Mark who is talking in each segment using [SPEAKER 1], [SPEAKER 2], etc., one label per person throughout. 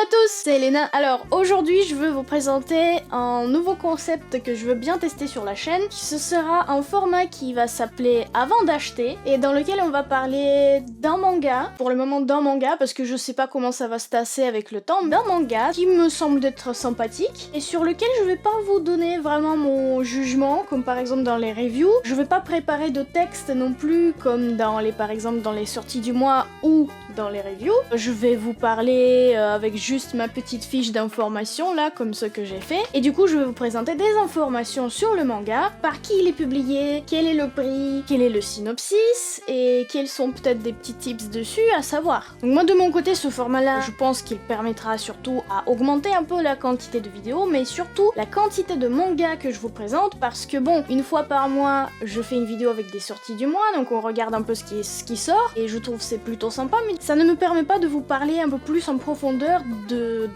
[SPEAKER 1] à tous, c'est Elena. Alors aujourd'hui je veux vous présenter un nouveau concept que je veux bien tester sur la chaîne. Ce sera un format qui va s'appeler Avant d'acheter et dans lequel on va parler d'un manga, pour le moment d'un manga parce que je sais pas comment ça va se tasser avec le temps, d'un manga qui me semble d'être sympathique et sur lequel je vais pas vous donner vraiment mon jugement comme par exemple dans les reviews. Je vais pas préparer de texte non plus comme par exemple dans les sorties du mois ou dans les reviews. Je vais vous parler avec juste ma petite fiche d'informations là, comme ce que j'ai fait. Et du coup, je vais vous présenter des informations sur le manga, par qui il est publié, quel est le prix, quel est le synopsis, et quels sont peut-être des petits tips dessus à savoir. Donc moi de mon côté, ce format-là, je pense qu'il permettra surtout à augmenter un peu la quantité de vidéos, mais surtout la quantité de mangas que je vous présente, parce que bon, une fois par mois, je fais une vidéo avec des sorties du mois, donc on regarde un peu ce qui sort, et je trouve c'est plutôt sympa, mais ça ne me permet pas de vous parler un peu plus en profondeur de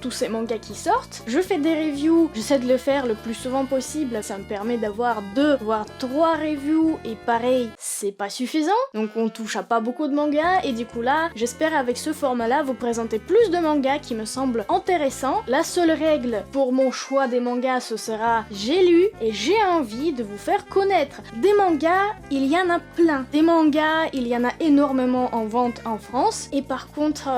[SPEAKER 1] tous ces mangas qui sortent. Je fais des reviews, j'essaie de le faire le plus souvent possible, ça me permet d'avoir 2 voire 3 reviews, et pareil, c'est pas suffisant, donc on touche à pas beaucoup de mangas, et du coup là, j'espère avec ce format-là vous présenter plus de mangas qui me semblent intéressants. La seule règle pour mon choix des mangas, ce sera j'ai lu et j'ai envie de vous faire connaître. Des mangas, il y en a plein. Des mangas, il y en a énormément en vente en France, et par contre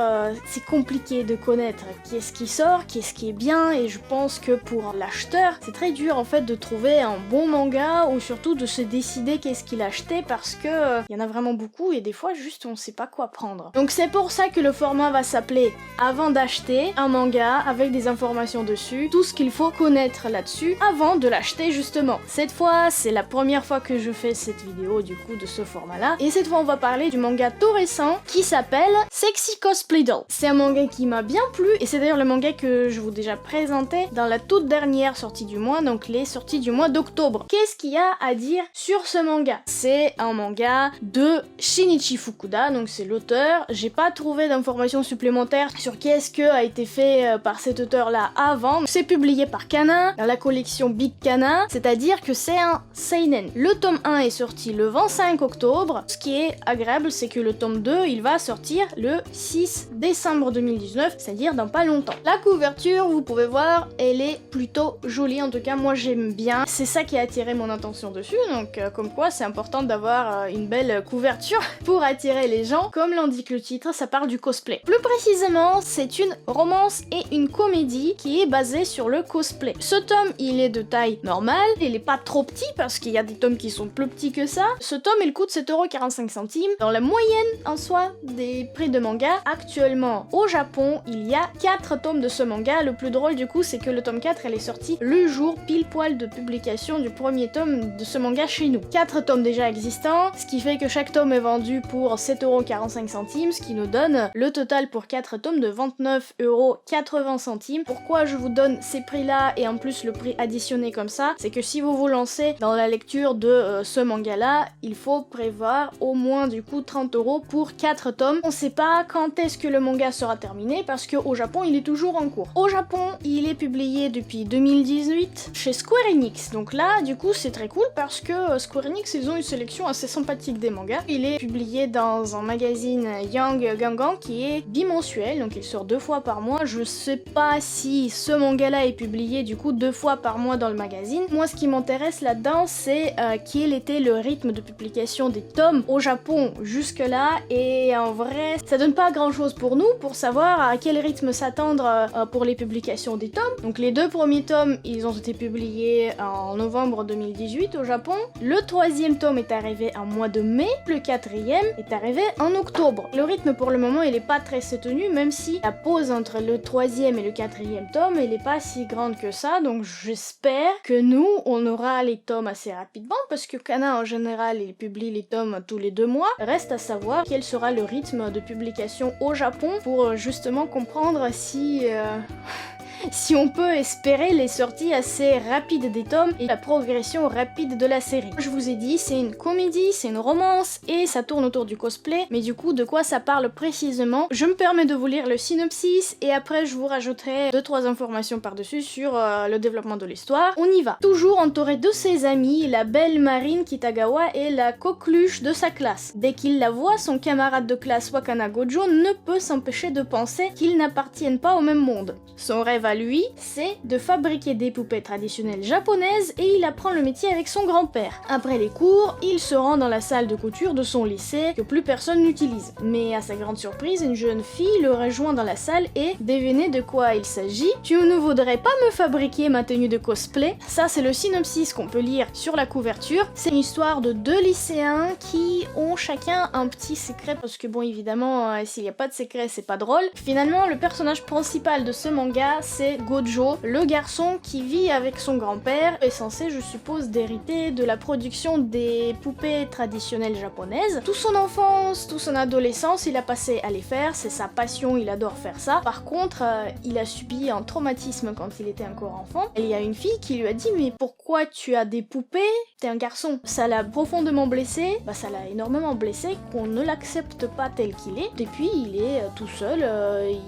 [SPEAKER 1] c'est compliqué de connaître qu'est-ce qui sort, qu'est-ce qui est bien, et je pense que pour l'acheteur c'est très dur en fait de trouver un bon manga ou surtout de se décider qu'est-ce qu'il achetait parce que il y en a vraiment beaucoup et des fois juste on sait pas quoi prendre. Donc c'est pour ça que le format va s'appeler Avant d'acheter un manga avec des informations dessus, tout ce qu'il faut connaître là-dessus avant de l'acheter justement. Cette fois c'est la première fois que je fais cette vidéo du coup de ce format là, et cette fois on va parler du manga tout récent qui s'appelle Sexy Cosplay Doll. C'est un manga qui m'a bien plu et c'est d'ailleurs le manga que je vous ai déjà présenté dans la toute dernière sortie du mois, donc les sorties du mois d'octobre. Qu'est-ce qu'il y a à dire sur ce manga? C'est un manga de Shinichi Fukuda, donc c'est l'auteur. J'ai pas trouvé d'informations supplémentaires sur qu'est-ce que a été fait par cet auteur là avant. C'est publié par Kana dans la collection Big Kana, c'est-à-dire que c'est un seinen. Le tome 1 est sorti le 25 octobre. Ce qui est agréable, c'est que le tome 2 il va sortir le 6 décembre 2019, c'est-à-dire dans pas longtemps. La couverture, vous pouvez voir, elle est plutôt jolie, en tout cas moi j'aime bien. C'est ça qui a attiré mon attention dessus, donc comme quoi c'est important d'avoir une belle couverture pour attirer les gens. Comme l'indique le titre, ça parle du cosplay. Plus précisément, c'est une romance et une comédie qui est basée sur le cosplay. Ce tome, il est de taille normale, il est pas trop petit parce qu'il y a des tomes qui sont plus petits que ça. Ce tome, il coûte 7,45€. Dans la moyenne en soi des prix de manga, actuellement au Japon, il y a 4 tomes de ce manga. Le plus drôle du coup, c'est que le tome 4, elle est sortie le jour pile poil de publication du premier tome de ce manga chez nous. 4 tomes déjà existants, ce qui fait que chaque tome est vendu pour 7,45€, ce qui nous donne le total pour 4 tomes de 29,80€. Pourquoi je vous donne ces prix-là et en plus le prix additionné comme ça? C'est que si vous vous lancez dans la lecture de ce manga-là, il faut prévoir au moins du coup 30€ pour 4 tomes. On sait pas quand est-ce que le manga sera terminé parce qu'au Japon il est toujours en cours. Au Japon il est publié depuis 2018 chez Square Enix, donc là du coup c'est très cool parce que Square Enix ils ont une sélection assez sympathique des mangas. Il est publié dans un magazine Young Gangan qui est bimensuel, donc il sort 2 fois par mois. Je sais pas si ce manga là est publié du coup 2 fois par mois dans le magazine. Moi ce qui m'intéresse là-dedans c'est quel était le rythme de publication des tomes au Japon jusque là, et en vrai ça donne pas grand chose pour nous pour savoir à quel rythme s'attendre pour les publications des tomes. Donc les 2 premiers tomes ils ont été publiés en novembre 2018 au Japon, le 3e tome est arrivé en mois de mai, le 4e est arrivé en octobre. Le rythme pour le moment il est pas très soutenu, même si la pause entre le 3e et le 4e tome elle est pas si grande que ça, donc j'espère que nous on aura les tomes assez rapidement parce que Kana en général il publie les tomes tous les 2 mois. Reste à savoir quel sera le rythme de publication au Japon pour justement comprendre si si on peut espérer les sorties assez rapides des tomes et la progression rapide de la série. Je vous ai dit, c'est une comédie, c'est une romance et ça tourne autour du cosplay, mais du coup de quoi ça parle précisément? Je me permets de vous lire le synopsis et après je vous rajouterai 2-3 informations par-dessus sur le développement de l'histoire. On y va. Toujours entouré de ses amis, la belle Marine Kitagawa est la coqueluche de sa classe. Dès qu'il la voit, son camarade de classe Wakana Gojo ne peut s'empêcher de penser qu'ils n'appartiennent pas au même monde. Son rêve à lui, c'est de fabriquer des poupées traditionnelles japonaises et il apprend le métier avec son grand-père. Après les cours, il se rend dans la salle de couture de son lycée que plus personne n'utilise. Mais à sa grande surprise, une jeune fille le rejoint dans la salle et, devinez de quoi il s'agit? Tu ne voudrais pas me fabriquer ma tenue de cosplay? Ça c'est le synopsis qu'on peut lire sur la couverture. C'est une histoire de 2 lycéens qui ont chacun un petit secret parce que bon évidemment s'il n'y a pas de secret c'est pas drôle. Finalement le personnage principal de ce manga c'est Gojo, le garçon qui vit avec son grand-père, est censé je suppose d'hériter de la production des poupées traditionnelles japonaises. Toute son enfance, toute son adolescence il a passé à les faire, c'est sa passion, il adore faire ça. Par contre il a subi un traumatisme quand il était encore enfant. Et il y a une fille qui lui a dit mais pourquoi tu as des poupées? T'es un garçon. Ça l'a profondément blessé, ça l'a énormément blessé qu'on ne l'accepte pas tel qu'il est. Et puis il est tout seul,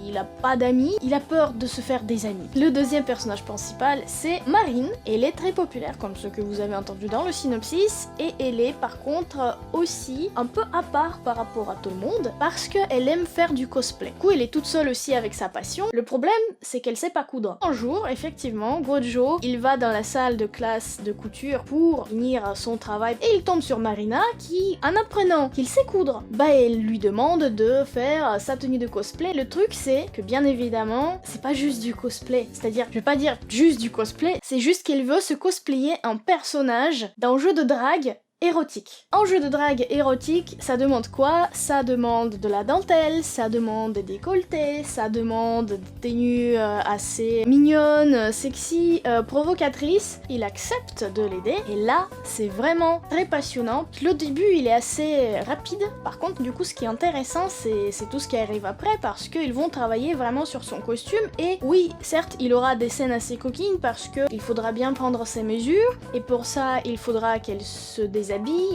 [SPEAKER 1] il a pas d'amis, il a peur de se faire des amis. Le deuxième personnage principal c'est Marine. Elle est très populaire comme ce que vous avez entendu dans le synopsis et elle est par contre aussi un peu à part par rapport à tout le monde parce qu'elle aime faire du cosplay. Du coup elle est toute seule aussi avec sa passion. Le problème c'est qu'elle sait pas coudre. Un jour effectivement Gojo il va dans la salle de classe de couture pour finir son travail et il tombe sur Marina qui en apprenant qu'il sait coudre elle lui demande de faire sa tenue de cosplay. Le truc c'est que bien évidemment c'est pas juste du cosplay, c'est-à-dire je vais pas dire juste du cosplay, c'est juste qu'elle veut se cosplayer un personnage d'un jeu de drague érotique. Un jeu de drague érotique, ça demande quoi? Ça demande de la dentelle, ça demande des décolletés, ça demande des tenues assez mignonnes, sexy, provocatrices. Il accepte de l'aider et là, c'est vraiment très passionnant. Le début, il est assez rapide. Par contre, du coup, ce qui est intéressant, c'est tout ce qui arrive après parce qu'ils vont travailler vraiment sur son costume. Et oui, certes, il aura des scènes assez coquines parce qu'il faudra bien prendre ses mesures et pour ça, il faudra qu'elle se déshabille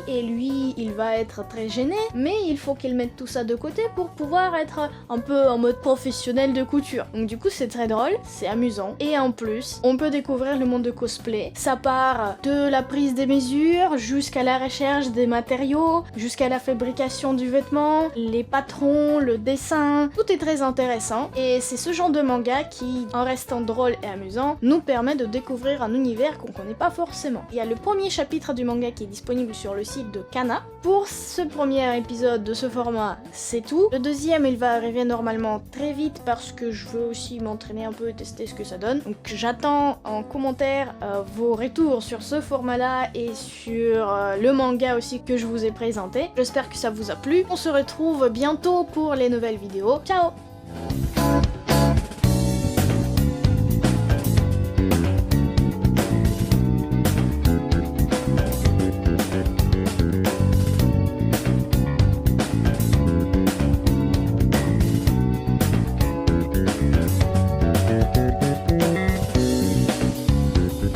[SPEAKER 1] et lui il va être très gêné, mais il faut qu'elle mette tout ça de côté pour pouvoir être un peu en mode professionnel de couture. Donc du coup c'est très drôle, c'est amusant et en plus on peut découvrir le monde de cosplay. Ça part de la prise des mesures jusqu'à la recherche des matériaux, jusqu'à la fabrication du vêtement, les patrons, le dessin, tout est très intéressant et c'est ce genre de manga qui, en restant drôle et amusant, nous permet de découvrir un univers qu'on connaît pas forcément. Il y a le premier chapitre du manga qui est disponible sur le site de Kana. Pour ce premier épisode de ce format, c'est tout. Le deuxième, il va arriver normalement très vite parce que je veux aussi m'entraîner un peu et tester ce que ça donne. Donc j'attends en commentaire vos retours sur ce format-là et sur le manga aussi que je vous ai présenté. J'espère que ça vous a plu. On se retrouve bientôt pour les nouvelles vidéos. Ciao!